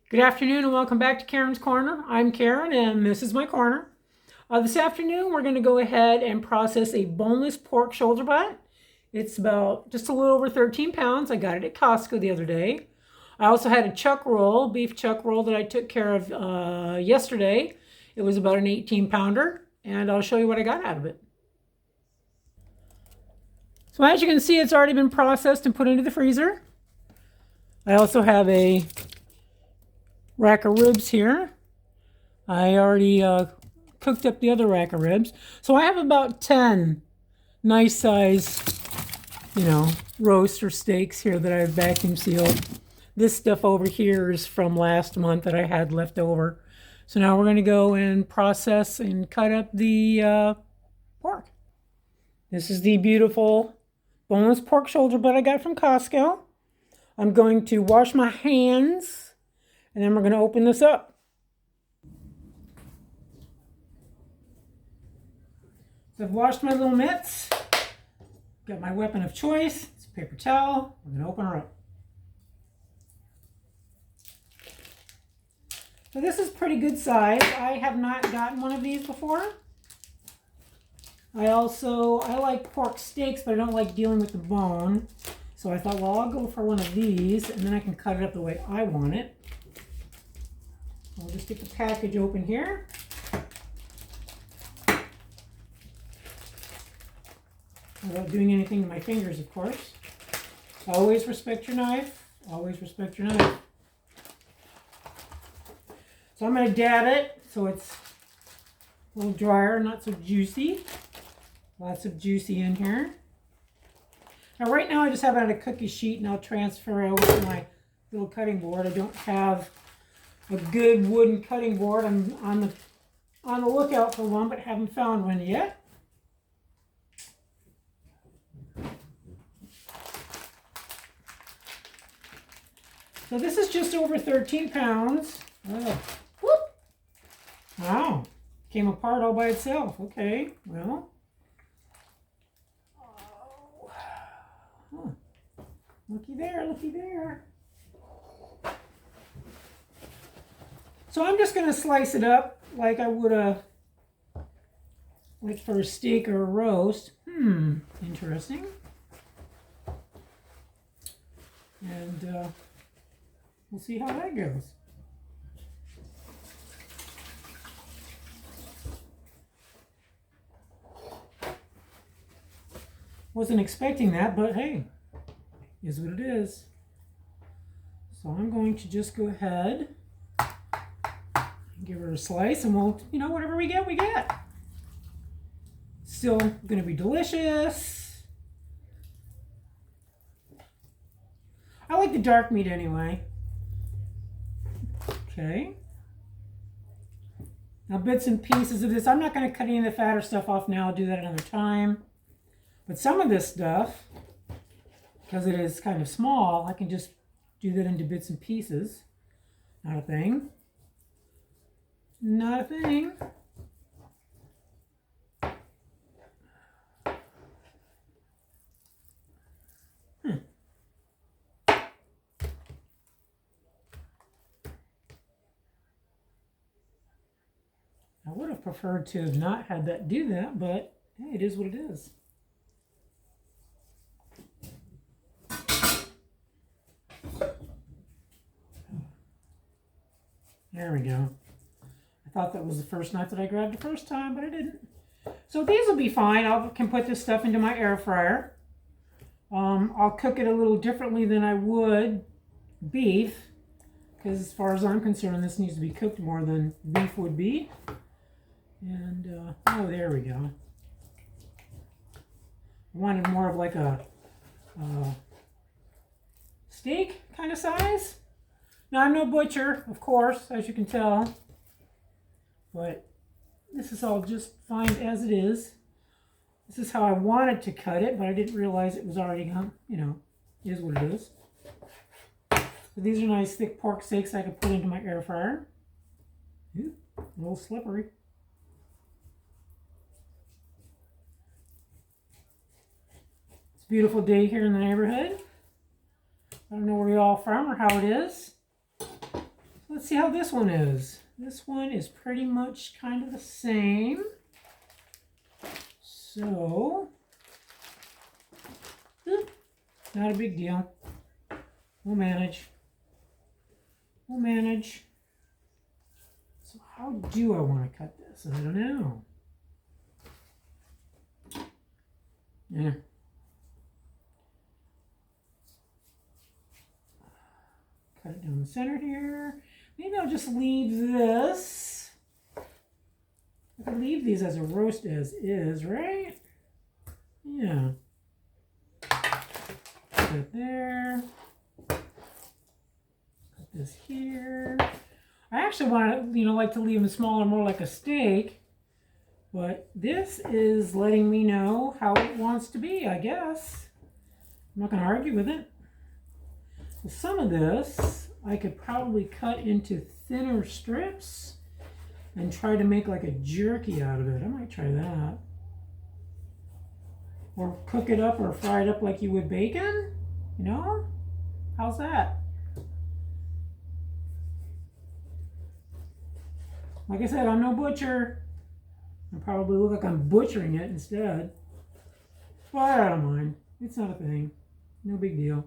Good afternoon and welcome back to Karen's Corner. I'm Karen and this is my corner. This afternoon we're going to go ahead and process a boneless pork shoulder butt. It's about just a little over 13 pounds. I got it at Costco the other day. I also had a chuck roll, beef chuck roll that I took care of yesterday. It was about an 18 pounder and I'll show you what I got out of it. So as you can see, it's already been processed and put into the freezer. I also have a rack of ribs here. I already cooked up the other rack of ribs. So I have about 10 nice size, roast or steaks here that I've vacuum sealed. This stuff over here is from last month that I had left over. So now we're going to go and process and cut up the pork. This is the beautiful boneless pork shoulder butt I got from Costco. I'm going to wash my hands and then we're going to open this up. So I've washed my little mitts. Got my weapon of choice. It's a paper towel. We're going to open her up. So this is pretty good size. I have not gotten one of these before. I like pork steaks, but I don't like dealing with the bone. So I thought, well, I'll go for one of these and then I can cut it up the way I want it. I'll just get the package open here. Without doing anything to my fingers, of course. Always respect your knife. Always respect your knife. So I'm going to dab it so it's a little drier, not so juicy. Lots of juicy in here. Now right now I just have it on a cookie sheet and I'll transfer it over to my little cutting board. I don't have a good wooden cutting board. I'm on the lookout for one, but haven't found one yet. So this is just over 13 pounds. Oh, whoop. Wow, came apart all by itself. Okay, well. Oh. Huh. Looky there, looky there. So I'm just going to slice it up like I would like for a steak or a roast. Interesting. And we'll see how that goes. Wasn't expecting that, but hey, is what it is. So I'm going to just go ahead. Give her a slice and we'll, whatever we get, we get. Still going to be delicious. I like the dark meat anyway. Okay. Now bits and pieces of this. I'm not going to cut any of the fatter stuff off now. I'll do that another time. But some of this stuff, because it is kind of small, I can just do that into bits and pieces. Not a thing. Not a thing. I would have preferred to have not had that do that, but hey, it is what it is. There we go. I thought that was the first knife that I grabbed the first time, but I didn't. So these will be fine. I can put this stuff into my air fryer. I'll cook it a little differently than I would beef, because as far as I'm concerned, this needs to be cooked more than beef would be. And, oh, there we go. I wanted more of like a steak kind of size. Now, I'm no butcher, of course, as you can tell. But this is all just fine as it is. This is how I wanted to cut it, but I didn't realize it was already, it is what it is. So these are nice thick pork steaks I could put into my air fryer. Ooh, a little slippery. It's a beautiful day here in the neighborhood. I don't know where you're all from or how it is. let's see how this one is. This one is pretty much kind of the same. So, not a big deal. We'll manage. We'll manage. So how do I want to cut this? I don't know. Yeah. Cut it down the center here. Maybe I'll just leave this. I could leave these as a roast as is, right? Yeah. Put it there. Put this here. I actually want to, like to leave them smaller, more like a steak. But this is letting me know how it wants to be, I guess. I'm not going to argue with it. So some of this I could probably cut into thinner strips and try to make like a jerky out of it. I might try that. Or cook it up or fry it up like you would bacon. You know? How's that? Like I said, I'm no butcher. I probably look like I'm butchering it instead. But I don't mind. It's not a thing. No big deal.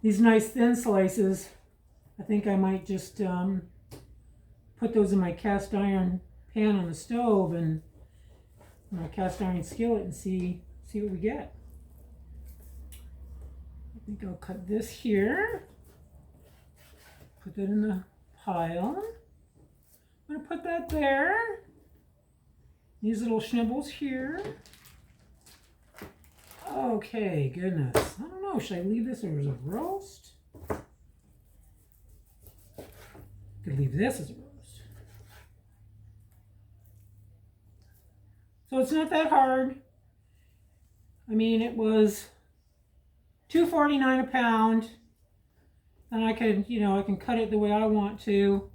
These nice thin slices, I think I might just put those in my cast iron pan on the stove and my cast iron skillet and see what we get. I think I'll cut this here. Put that in the pile. I'm going to put that there. These little schnibbles here. Okay, goodness. I don't know, should I leave this as a roast? Could leave this as a roast. So it's not that hard. I mean, it was $2.49 a pound. And I could, I can cut it the way I want to.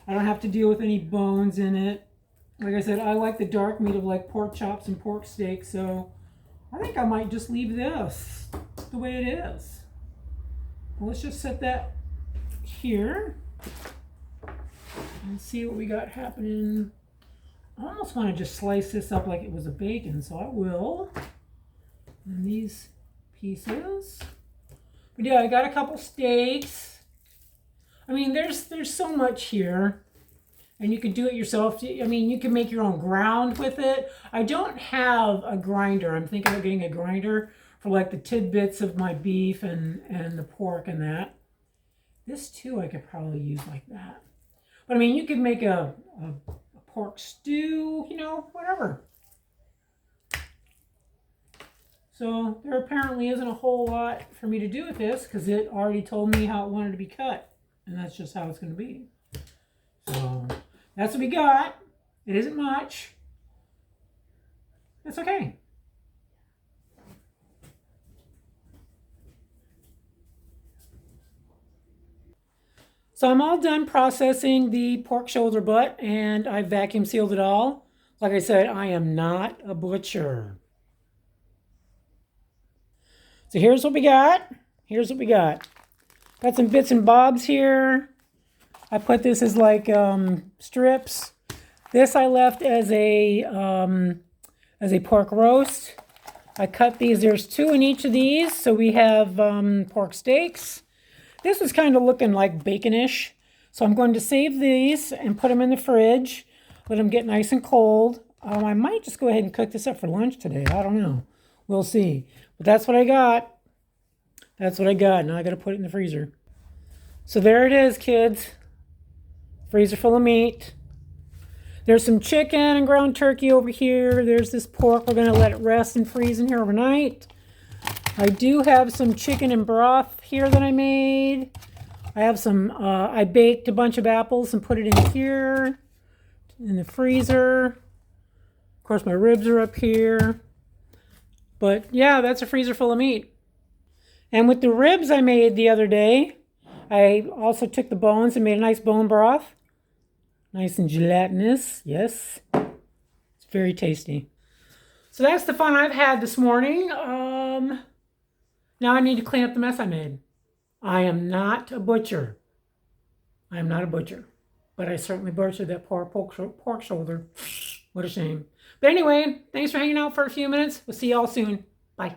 I don't have to deal with any bones in it. Like I said, I like the dark meat of like pork chops and pork steak, so I think I might just leave this the way it is. Well, let's just set that here and see what we got happening. I almost want to just slice this up like it was a bacon, so I will. And these pieces. But yeah, I got a couple steaks. I mean, there's so much here. And you can do it yourself. I mean, you can make your own ground with it. I don't have a grinder. I'm thinking of getting a grinder for like the tidbits of my beef and the pork and that. This too, I could probably use like that. But I mean, you could make a pork stew, whatever. So there apparently isn't a whole lot for me to do with this because it already told me how it wanted to be cut. And that's just how it's going to be. So that's what we got. It isn't much. That's okay. So I'm all done processing the pork shoulder butt and I vacuum sealed it all. Like I said, I am not a butcher. So here's what we got. Here's what we got. Got some bits and bobs here. I put this as like strips. This I left as a pork roast. I cut these. There's 2 in each of these, so we have pork steaks. This is kind of looking like baconish, so I'm going to save these and put them in the fridge. Let them get nice and cold. I might just go ahead and cook this up for lunch today. I don't know. We'll see. But that's what I got. That's what I got. Now I got to put it in the freezer. So there it is, kids. Freezer full of meat. There's some chicken and ground turkey over here. There's this pork. We're going to let it rest and freeze in here overnight. I do have some chicken and broth here that I made. I have some, I baked a bunch of apples and put it in here in the freezer. Of course, my ribs are up here. But yeah, that's a freezer full of meat. And with the ribs I made the other day, I also took the bones and made a nice bone broth. Nice and gelatinous, yes. It's very tasty. So that's the fun I've had this morning. Now I need to clean up the mess I made. I am not a butcher. I am not a butcher, but I certainly butchered that poor pork shoulder. What a shame. But anyway, thanks for hanging out for a few minutes. We'll see y'all soon. Bye.